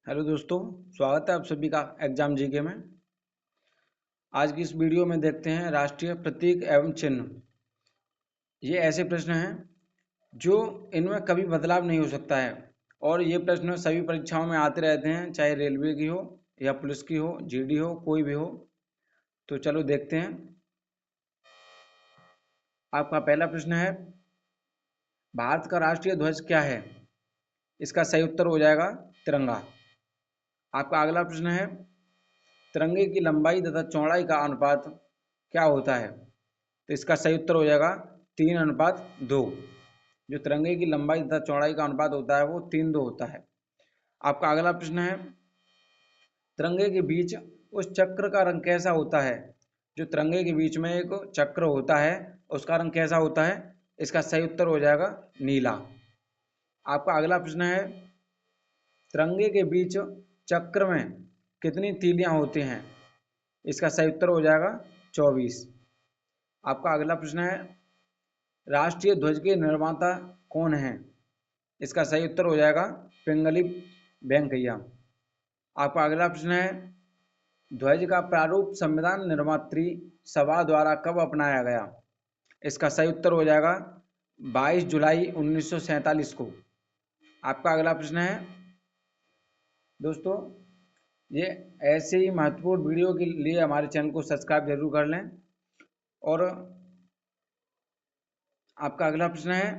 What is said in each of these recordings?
Hello दोस्तों, स्वागत है आप सभी का एग्जाम जीके में। आज की इस वीडियो में देखते हैं राष्ट्रीय प्रतीक एवं चिन्ह। ये ऐसे प्रश्न हैं जो इनमें कभी बदलाव नहीं हो सकता है और ये प्रश्न सभी परीक्षाओं में आते रहते हैं, चाहे रेलवे की हो या पुलिस की हो, जीडी हो, कोई भी हो। तो चलो देखते हैं। आपका पहला प्रश्न है, भारत का राष्ट्रीय ध्वज क्या है? इसका सही उत्तर हो जाएगा तिरंगा। आपका अगला प्रश्न है, तिरंगे की लंबाई तथा चौड़ाई का अनुपात क्या होता है? तो इसका सही उत्तर हो जाएगा 3:2। जो तिरंगे की लंबाई तथा चौड़ाई का अनुपात होता है वो 3:2 होता है। आपका अगला प्रश्न है, तिरंगे के बीच उस चक्र का रंग कैसा होता है? जो तिरंगे के बीच में एक चक्र होता है उसका रंग कैसा होता है? इसका सही उत्तर हो जाएगा नीला। आपका अगला प्रश्न है, तिरंगे के बीच चक्र में कितनी तीलियां होती हैं? इसका सही उत्तर हो जाएगा 24। आपका अगला प्रश्न है, राष्ट्रीय ध्वज के निर्माता कौन है? इसका सही उत्तर हो जाएगा पिंगली वेंकैया। आपका अगला प्रश्न है, ध्वज का प्रारूप संविधान निर्मात्री सभा द्वारा कब अपनाया गया? इसका सही उत्तर हो जाएगा 22 जुलाई 1947 को। आपका अगला प्रश्न है, दोस्तों ये ऐसे ही महत्वपूर्ण वीडियो के लिए हमारे चैनल को सब्सक्राइब जरूर कर लें। और आपका अगला प्रश्न है,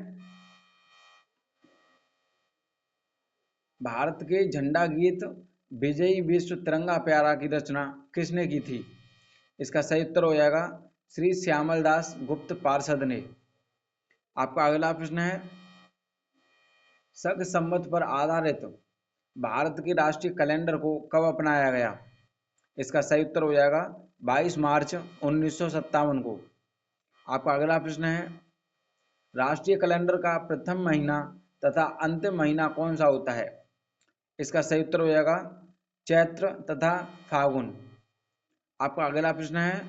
भारत के झंडा गीत विजयी विश्व तिरंगा प्यारा की रचना किसने की थी? इसका सही उत्तर हो जाएगा श्री श्यामल दास गुप्त पार्षद ने। आपका अगला प्रश्न है, शक संवत पर आधारित भारत के राष्ट्रीय कैलेंडर को कब अपनाया गया? इसका सही उत्तर हो जाएगा 22 मार्च 1957 को। आपका अगला प्रश्न है, राष्ट्रीय कैलेंडर का प्रथम महीना तथा अंतिम महीना कौन सा होता है? इसका सही उत्तर हो जाएगा चैत्र तथा फागुन। आपका अगला प्रश्न है,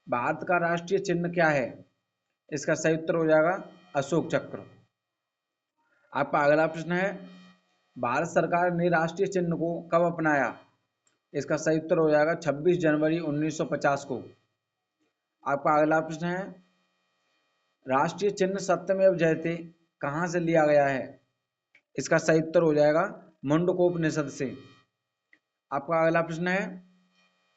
भारत का राष्ट्रीय चिन्ह क्या है? इसका सही उत्तर हो जाएगा अशोक चक्र। आपका अगला प्रश्न है, भारत सरकार ने राष्ट्रीय चिन्ह को कब अपनाया? इसका सही उत्तर हो जाएगा 26 जनवरी 1950 को। आपका अगला प्रश्न है, राष्ट्रीय चिन्ह सत्यमेव जयते कहाँ से लिया गया है? इसका सही उत्तर हो जाएगा मुंडकोपनिषद से। आपका अगला प्रश्न है,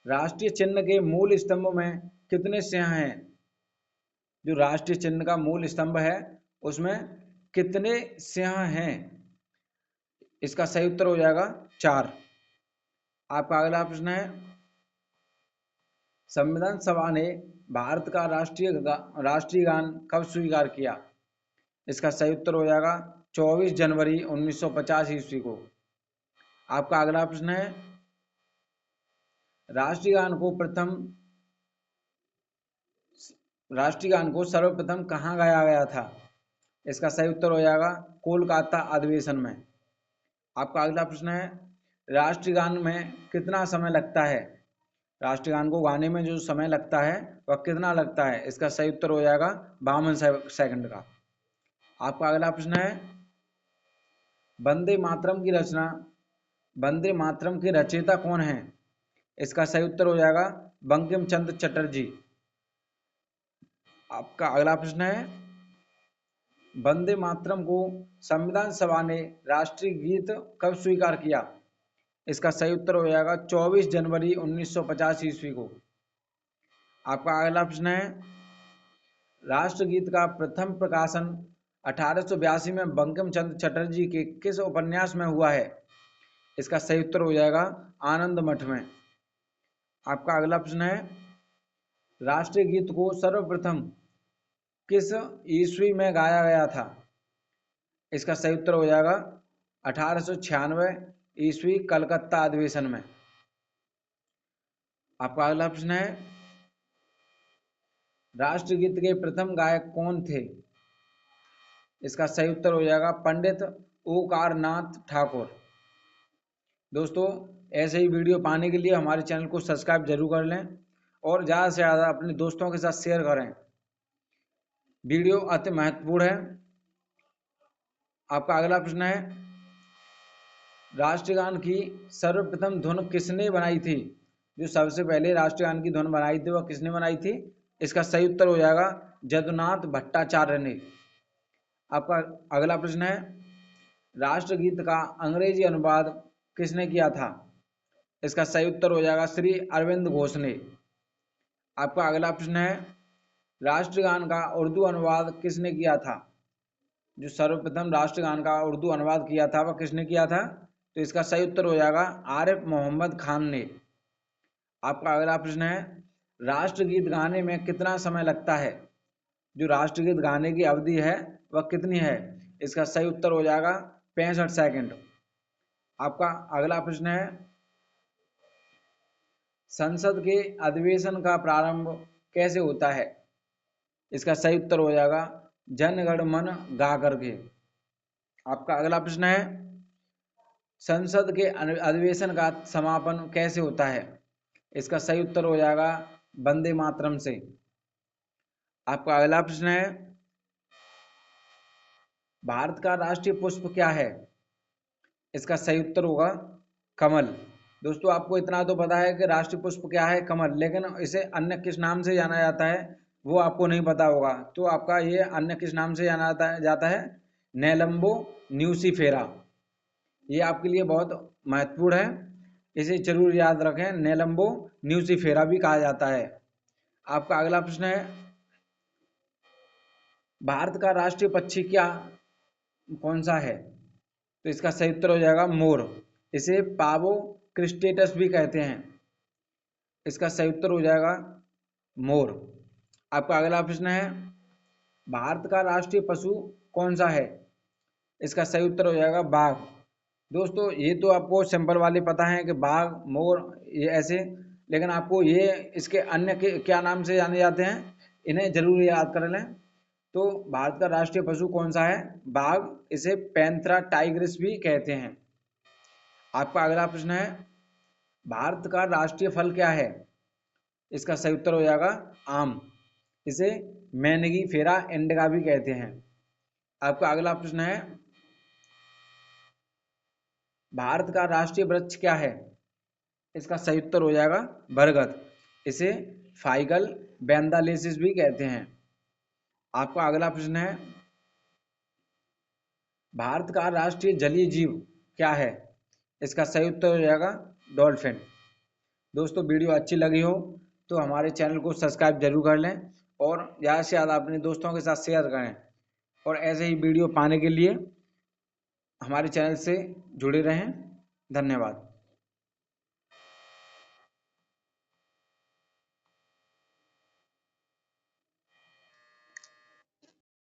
राष्ट्रीय चिन्ह के मूल स्तंभ में कितने सिंह हैं? जो राष्ट्रीय चिन्ह का मूल स्तंभ है उसमें कितने सिंह हैं? इसका सही उत्तर हो जाएगा 4। आपका अगला प्रश्न है, संविधान सभा ने भारत का राष्ट्रीय गान कब स्वीकार किया? इसका सही उत्तर हो जाएगा 24 जनवरी 1950 ईस्वी को। आपका अगला प्रश्न है, राष्ट्रीय गान को सर्वप्रथम कहाँ गाया गया था? इसका सही उत्तर हो जाएगा कोलकाता अधिवेशन में। आपका अगला प्रश्न है, राष्ट्रीय गान में कितना समय लगता है? राष्ट्रीय गान को गाने में जो समय लगता है वह कितना लगता है? इसका सही उत्तर हो जाएगा 52 सेकंड का। आपका अगला प्रश्न है, वंदे मातरम के रचयिता कौन है? इसका सही उत्तर हो जाएगा बंकिम चंद्र चटर्जी। आपका अगला प्रश्न है, वंदे मातरम को संविधान सभा ने राष्ट्रीय गीत कब स्वीकार किया? इसका सही उत्तर हो जाएगा 24 जनवरी 1950 ईस्वी को। आपका अगला प्रश्न है, राष्ट्रगीत का प्रथम प्रकाशन 1882 में बंकिम चंद्र चटर्जी के किस उपन्यास में हुआ है? इसका सही उत्तर हो जाएगा आनंद मठ में। आपका अगला प्रश्न है, राष्ट्रीय गीत को सर्वप्रथम किस ईस्वी में गाया गया था? इसका सही उत्तर हो जाएगा 1896 ईस्वी कलकत्ता अधिवेशन में। आपका अगला प्रश्न है, राष्ट्रगीत के प्रथम गायक कौन थे? इसका सही उत्तर हो जाएगा पंडित ओकार नाथ ठाकुर। दोस्तों ऐसे ही वीडियो पाने के लिए हमारे चैनल को सब्सक्राइब जरूर कर लें और ज़्यादा से ज़्यादा अपने दोस्तों के साथ शेयर करें। वीडियो अति महत्वपूर्ण है। आपका अगला प्रश्न है, राष्ट्रगान की सर्वप्रथम धुन किसने बनाई थी? जो सबसे पहले राष्ट्रगान की धुन बनाई थी वह किसने बनाई थी? इसका सही उत्तर हो जाएगा जदुनाथ भट्टाचार्य ने। आपका अगला प्रश्न है, राष्ट्रगीत का अंग्रेजी अनुवाद किसने किया था? इसका सही उत्तर हो जाएगा श्री अरविंद घोष ने। आपका अगला प्रश्न है, राष्ट्रगान का उर्दू अनुवाद किसने किया था? जो सर्वप्रथम राष्ट्रगान का उर्दू अनुवाद किया था वह किसने किया था? तो इसका सही उत्तर हो जाएगा आरिफ मोहम्मद खान ने। आपका अगला प्रश्न है, राष्ट्रगीत गाने में कितना समय लगता है? जो राष्ट्रगीत गाने की अवधि है वह कितनी है? इसका सही उत्तर हो जाएगा 65 सेकंड। आपका अगला प्रश्न है, संसद के अधिवेशन का प्रारंभ कैसे होता है? इसका सही उत्तर हो जाएगा जन गण मन गा करके। आपका अगला प्रश्न है, संसद के अधिवेशन का समापन कैसे होता है? इसका सही उत्तर हो जाएगा वंदे मातरम से। आपका अगला प्रश्न है, भारत का राष्ट्रीय पुष्प क्या है? इसका सही उत्तर होगा कमल। दोस्तों आपको इतना तो पता है कि राष्ट्रीय पुष्प क्या है, कमल, लेकिन इसे अन्य किस नाम से जाना जाता है वो आपको नहीं पता होगा। तो आपका ये अन्य किस नाम से जाना जाता है? नेलम्बो न्यूसीफेरा। ये आपके लिए बहुत महत्वपूर्ण है, इसे जरूर याद रखें, नेलम्बो न्यूसीफेरा भी कहा जाता है। आपका अगला प्रश्न है, भारत का राष्ट्रीय पक्षी कौन सा है? तो इसका सही उत्तर हो जाएगा मोर। इसे पावो क्रिस्टेटस भी कहते हैं। इसका सही उत्तर हो जाएगा मोर। आपका अगला प्रश्न है, भारत का राष्ट्रीय पशु कौन सा है? इसका सही उत्तर हो जाएगा बाघ। दोस्तों ये तो आपको सिंपल वाले पता है कि बाघ, मोर, ये ऐसे, लेकिन आपको ये इसके अन्य के क्या नाम से जाने जाते हैं इन्हें जरूर याद कर लें। तो भारत का राष्ट्रीय पशु कौन सा है? बाघ। इसे पैंथरा टाइग्रिस भी कहते हैं। आपका अगला प्रश्न है, भारत का राष्ट्रीय फल क्या है? इसका सही उत्तर हो जाएगा आम। इसे मैनगी फेरा इंडिका भी कहते हैं। आपका अगला प्रश्न है, भारत का राष्ट्रीय वृक्ष क्या है? इसका सही उत्तर हो जाएगा बरगद। इसे फाइगल बेंदालेसिस भी कहते हैं। आपका अगला प्रश्न है, भारत का राष्ट्रीय जलीय जीव क्या है? इसका सही उत्तर हो जाएगा डॉल्फिन। दोस्तों वीडियो अच्छी लगी हो तो हमारे चैनल को सब्सक्राइब जरूर कर लें और ज़्यादा से ज़्यादा अपने दोस्तों के साथ शेयर करें, और ऐसे ही वीडियो पाने के लिए हमारे चैनल से जुड़े रहें। धन्यवाद।